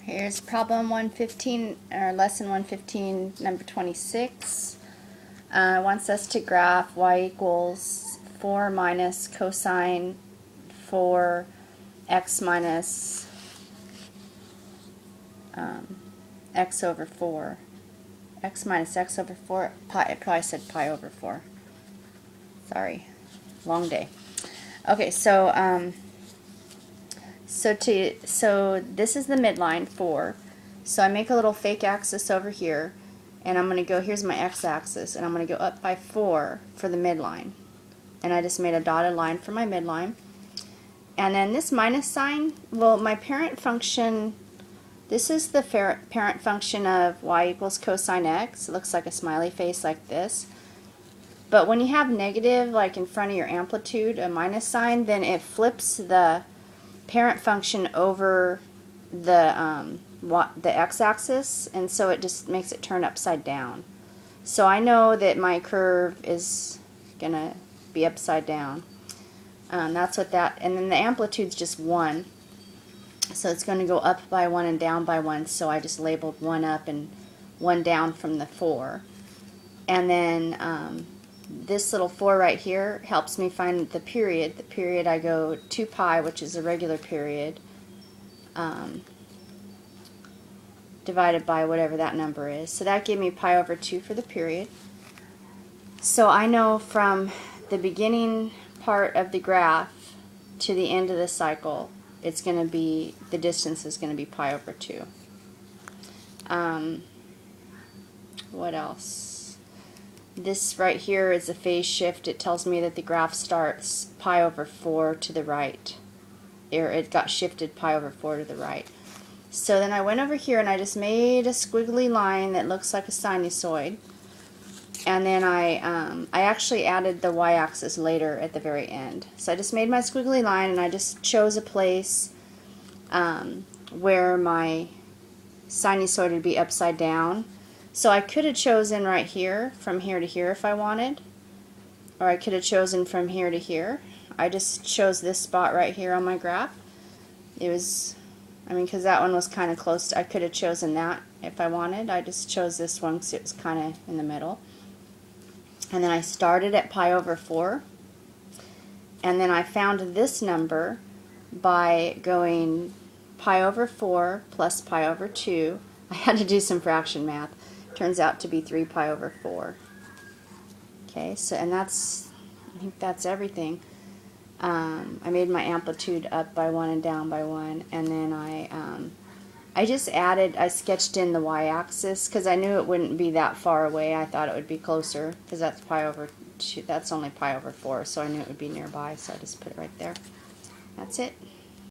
Here's problem 115, or lesson 115, number 26. Wants us to graph y equals 4 minus cosine 4 x minus x over 4. X minus x over 4. Pi, I probably said pi over 4. Sorry. Long day. Okay, so so this is the midline 4. So I make a little fake axis over here, and I'm going to go, here's my x-axis, and I'm going to go up by 4 for the midline. And I just made a dotted line for my midline. And then this minus sign, well, my parent function, this is the parent function of y equals cosine x. It looks like a smiley face like this. But when you have negative, like in front of your amplitude, a minus sign, then it flips the parent function over the x-axis, and so it just makes it turn upside down. So I know that my curve is gonna be upside down. That's what that, and then the amplitude's just 1, so it's going to go up by 1 and down by 1. So I just labeled 1 up and 1 down from the 4, and then this little 4 right here helps me find the period. The period, I go 2 pi, which is a regular period, divided by whatever that number is. So that gave me pi over 2 for the period. So I know from the beginning part of the graph to the end of the cycle, it's going to be, the distance is going to be pi over 2. What else? This right here is a phase shift. It tells me that the graph starts pi over 4 to the right. It got shifted pi over 4 to the right. So then I went over here and I just made a squiggly line that looks like a sinusoid. And then I actually added the y-axis later at the very end. So I just made my squiggly line, and I just chose a place where my sinusoid would be upside down. So I could have chosen right here, from here to here if I wanted, or I could have chosen from here to here. I just chose this spot right here on my graph. It was, I mean, because that one was kind of close. I could have chosen that if I wanted. I just chose this one because it was kind of in the middle. And then I started at pi over 4, and then I found this number by going pi over 4 plus pi over 2. I had to do some fraction math. Turns out to be 3 pi over 4. Okay, so, and that's, I think that's everything. I made my amplitude up by 1 and down by 1, and then I just added, I sketched in the y-axis because I knew it wouldn't be that far away. I thought it would be closer because that's pi over 2, that's only pi over 4, so I knew it would be nearby, so I just put it right there. That's it.